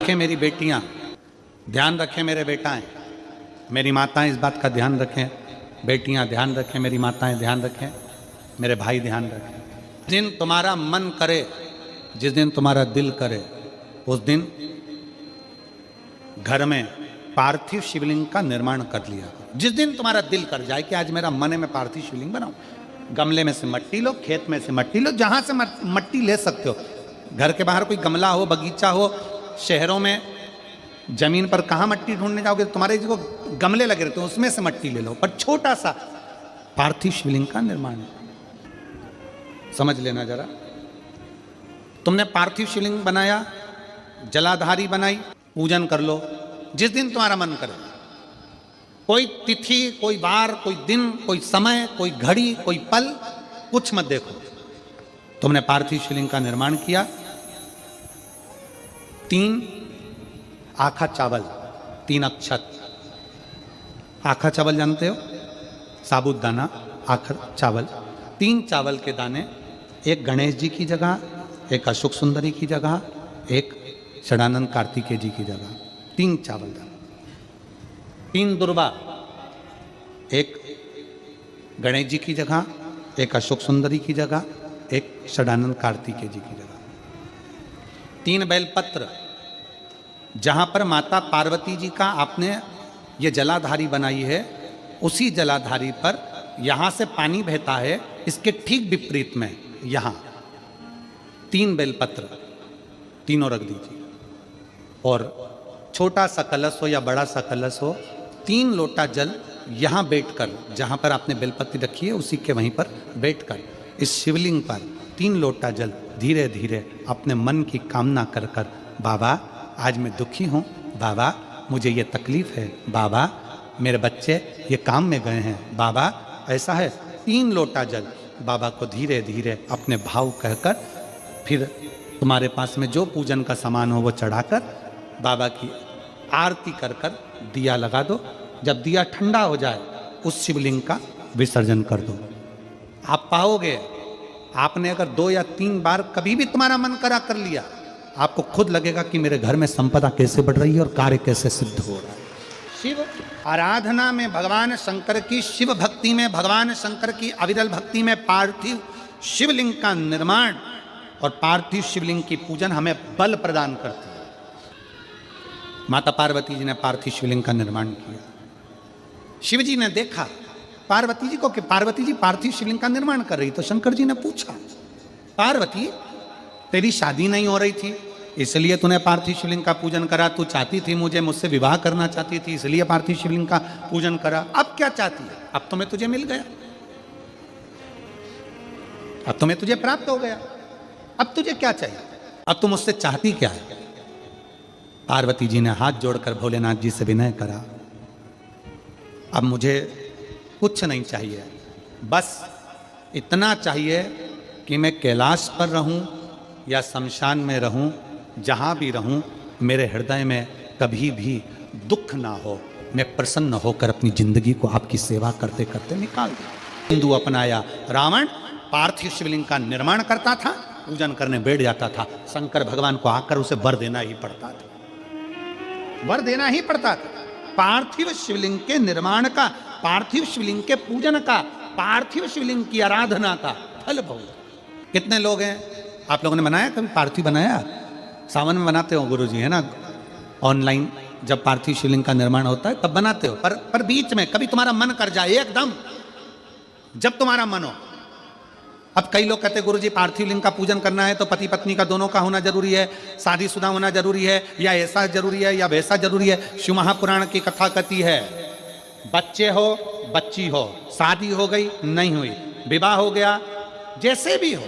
रखें मेरी बेटियां, ध्यान रखें मेरे बेटाएं, मेरी माताएं इस बात का ध्यान रखें, बेटियां ध्यान रखें, मेरी माताएं ध्यान रखें, मेरे भाई ध्यान रखें। जिस दिन तुम्हारा मन करे, जिस दिन तुम्हारा दिल करे, उस दिन घर में पार्थिव शिवलिंग का निर्माण कर लिया। जिस दिन तुम्हारा दिल कर जाए कि आज मेरा मन है मैं पार्थिव शिवलिंग बनाऊं, गमले में से मट्टी लो, खेत में से मट्टी लो, जहां से मट्टी ले सकते हो। घर के बाहर कोई गमला हो, बगीचा हो, शहरों में जमीन पर कहाँ मट्टी ढूंढने जाओगे, तुम्हारे जो गमले लगे रहते हैं उसमें से मट्टी ले लो, पर छोटा सा पार्थिव शिवलिंग का निर्माण समझ लेना जरा। तुमने पार्थिव शिवलिंग बनाया, जलाधारी बनाई, पूजन कर लो जिस दिन तुम्हारा मन करे। कोई तिथि, कोई वार, कोई दिन, कोई समय, कोई घड़ी, कोई पल, कुछ मत देखो। तुमने पार्थिव शिवलिंग का निर्माण किया। 3 आखा चावल, 3 अक्षत। आखा चावल जानते हो, साबुत दाना, आखा चावल। 3 चावल के दाने, एक गणेश जी की जगह, एक अशोक सुंदरी की जगह, एक षडानंद कार्तिकेय जी की जगह। 3 चावल दाना। 3 दुर्वा, एक गणेश जी की जगह, एक अशोक सुंदरी की जगह, एक षडानंद कार्तिकेय जी की जगह। 3 बेलपत्र, जहां पर माता पार्वती जी का आपने ये जलाधारी बनाई है, उसी जलाधारी पर यहां से पानी बहता है, इसके ठीक विपरीत में यहां 3 बेलपत्र, तीनों रख दीजिए। और छोटा सा कलश हो या बड़ा सा कलश हो, 3 लोटा जल यहां बैठकर, जहां पर आपने बेलपत्ती रखी है उसी के वहीं पर बैठकर इस शिवलिंग पर 3 लोटा जल धीरे धीरे अपने मन की कामना कर कर, बाबा आज मैं दुखी हूँ, बाबा मुझे ये तकलीफ है, बाबा मेरे बच्चे ये काम में गए हैं, बाबा ऐसा है। 3 लोटा जल बाबा को धीरे धीरे अपने भाव कहकर, फिर तुम्हारे पास में जो पूजन का सामान हो वो चढ़ाकर बाबा की आरती कर कर दिया लगा दो। जब दिया ठंडा हो जाए उस शिवलिंग का विसर्जन कर दो। आप पाओगे, आपने अगर 2 या 3 बार कभी भी तुम्हारा मन करा कर लिया, आपको खुद लगेगा कि मेरे घर में संपदा कैसे बढ़ रही है और कार्य कैसे सिद्ध हो रहा है। शिव आराधना में भगवान शंकर की, शिव भक्ति में भगवान शंकर की अविरल भक्ति में पार्थिव शिवलिंग का निर्माण और पार्थिव शिवलिंग की पूजन हमें बल प्रदान करती है। माता पार्वती जी ने पार्थिव शिवलिंग का निर्माण किया। शिव जी ने देखा पार्वती जी को कि पार्वती जी पार्थिव शिवलिंग का निर्माण कर रही, तो शंकर जी ने पूछा, पार्वती तेरी शादी नहीं हो रही थी इसलिए तूने पार्थिव शिवलिंग का पूजन करा, तू चाहती थी मुझे, मुझसे विवाह करना चाहती थी इसलिए पार्थिव शिवलिंग का पूजन करा, अब क्या चाहती है? अब तो मैं तुझे मिल गया, अब तो मैं तुझे प्राप्त हो गया, अब तुझे क्या चाहिए? अब तुम मुझसे चाहती क्या है? पार्वती जी ने हाथ जोड़कर भोलेनाथ जी से विनय करा, अब मुझे कुछ नहीं चाहिए, बस इतना चाहिए कि मैं कैलाश पर रहूं या शमशान में रहूं, जहां भी रहूं मेरे हृदय में कभी भी दुख ना हो, मैं प्रसन्न होकर अपनी जिंदगी को आपकी सेवा करते करते निकाल दूं। हिंदू अपनाया, रावण पार्थिव शिवलिंग का निर्माण करता था, पूजन करने बैठ जाता था, शंकर भगवान को आकर उसे वर देना ही पड़ता था, वर देना ही पड़ता था। पार्थिव शिवलिंग के निर्माण का, पार्थिव शिवलिंग के पूजन का, पार्थिव शिवलिंग की आराधना का फल भोग। कितने लोग हैं, आप लोगों ने बनाया कभी पार्थिव? बनाया, सावन में बनाते हो गुरुजी, है ना, ऑनलाइन जब पार्थिव शिवलिंग का निर्माण होता है तब बनाते हो, पर बीच में कभी तुम्हारा मन कर जाए एकदम, जब तुम्हारा मन हो। अब कई लोग कहते हैं गुरुजी पार्थिव लिंग का पूजन करना है तो पति पत्नी का दोनों का होना जरूरी है, शादीशुदा होना जरूरी है, या ऐसा जरूरी है या वैसा जरूरी है। शिव महापुराण की कथा कहती है, बच्चे हो बच्ची हो, शादी हो गई नहीं हुई, विवाह हो गया, जैसे भी हो,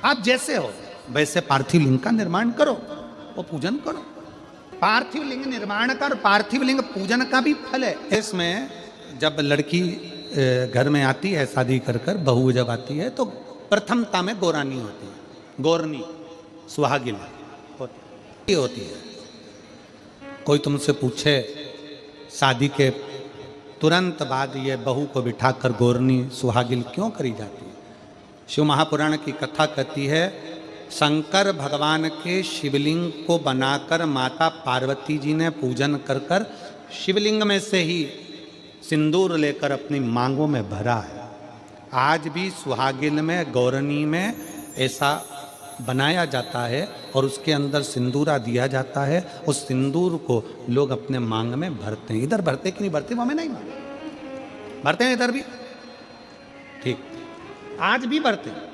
आप जैसे हो वैसे पार्थिव लिंग का निर्माण करो, वो पूजन करो। पार्थिव लिंग निर्माण कर, पार्थिव लिंग पूजन का भी फल है। इसमें जब लड़की घर में आती है शादी कर कर, बहू जब आती है तो प्रथमता में गोरानी होती है, गोरनी सुहागिन होती है। कोई तुमसे पूछे शादी के तुरंत बाद ये बहू को बिठाकर गोरनी सुहागिन क्यों करी जाती है? शिव महापुराण की कथा कहती है, शंकर भगवान के शिवलिंग को बनाकर माता पार्वती जी ने पूजन कर कर शिवलिंग में से ही सिंदूर लेकर अपनी मांगों में भरा है। आज भी सुहागिन में, गौरनी में ऐसा बनाया जाता है और उसके अंदर सिंदूरा दिया जाता है। उस सिंदूर को लोग अपने मांग में भरते हैं। इधर भरते कि नहीं भरते वो हमें नहीं मालूम, भरते हैं इधर भी, ठीक, आज भी भरते हैं।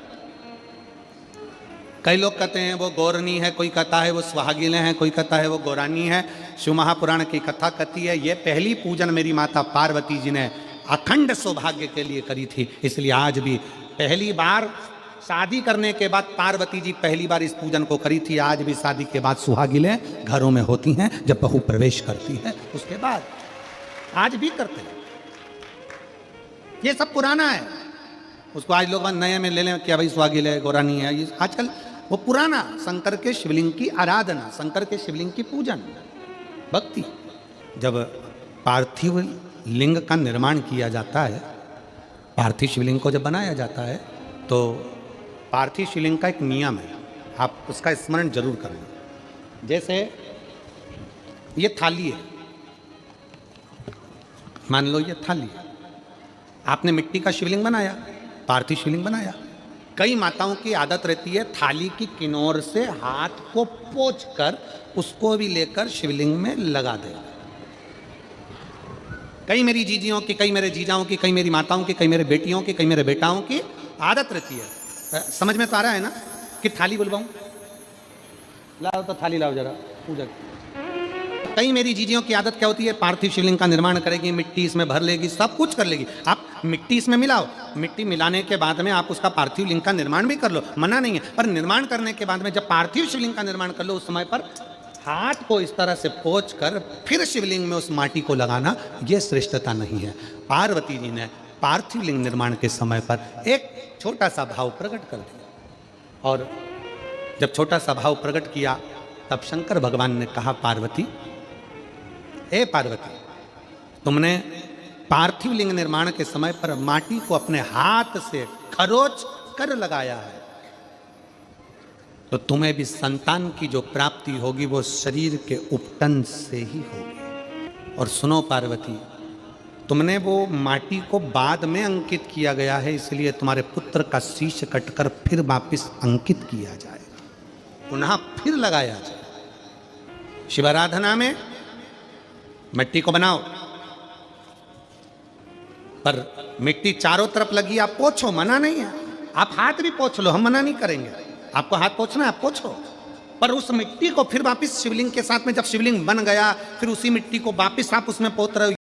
कई लोग कहते हैं वो गौरनी है, कोई कहता है वो सुहागिन है, कोई कहता है वो गौरानी है। शिव महापुराण की कथा कहती है ये पहली पूजन मेरी माता पार्वती जी ने अखंड सौभाग्य के लिए करी थी, इसलिए आज भी पहली बार शादी करने के बाद पार्वती जी पहली बार इस पूजन को करी थी। आज भी शादी के बाद सुहागिनें घरों में होती हैं, जब बहू प्रवेश करती है उसके बाद आज भी करते हैं। ये सब पुराना है, उसको आज लोग नए में ले लें क्या भाई सुहागिन है, गौरानी है। ये आजकल वो पुराना शंकर के शिवलिंग की आराधना, शंकर के शिवलिंग की पूजन, भक्ति। जब पार्थिव लिंग का निर्माण किया जाता है, पार्थिव शिवलिंग को जब बनाया जाता है तो पार्थिव शिवलिंग का एक नियम है, आप उसका स्मरण जरूर करना। जैसे ये थाली है, मान लो ये थाली है, आपने मिट्टी का शिवलिंग बनाया, पार्थिव शिवलिंग बनाया। कई माताओं की आदत रहती है थाली की किनार से हाथ को पोंछकर उसको भी लेकर शिवलिंग में लगा देगा। कई मेरी जीजियों की, कई मेरे जीजाओं की, कई मेरी माताओं की, कई मेरे बेटियों की, कई मेरे बेटाओं की आदत रहती है। समझ में तो आ रहा है ना कि थाली बुलवाऊं? लाओ तो थाली लाओ जरा पूजा। कई मेरी जीजियों की आदत क्या होती है, पार्थिव शिवलिंग का निर्माण करेगी, मिट्टी इसमें भर लेगी, सब कुछ कर लेगी। आप मिट्टी इसमें मिलाओ, मिट्टी मिलाने के बाद में आप उसका पार्थिव लिंग का निर्माण भी कर लो, मना नहीं है। पर निर्माण करने के बाद में जब पार्थिव शिवलिंग का निर्माण कर लो, उस समय पर हाथ को इस तरह से पोंछ कर फिर शिवलिंग में उस माटी को लगाना, यह श्रेष्ठता नहीं है। पार्वती जी ने पार्थिव लिंग निर्माण के समय पर एक छोटा सा भाव प्रकट कर दिया, और जब छोटा सा भाव प्रकट किया तब शंकर भगवान ने कहा, पार्वती, ए पार्वती, तुमने पार्थिव लिंग निर्माण के समय पर माटी को अपने हाथ से खरोच कर लगाया है, तो तुम्हें भी संतान की जो प्राप्ति होगी वो शरीर के उपटन से ही होगी। और सुनो पार्वती, तुमने वो माटी को बाद में अंकित किया गया है, इसलिए तुम्हारे पुत्र का शीश कटकर फिर वापिस अंकित किया जाए, पुनः फिर लगाया जाए। शिवाराधना में मिट्टी को बनाओ, पर मिट्टी चारों तरफ लगी, आप पोंछो, मना नहीं है। आप हाथ भी पोंछ लो, हम मना नहीं करेंगे। आपको हाथ पोंछना है आप पोंछो, पर उस मिट्टी को फिर वापस शिवलिंग के साथ में, जब शिवलिंग बन गया फिर उसी मिट्टी को वापस आप उसमें पोत रहे हो।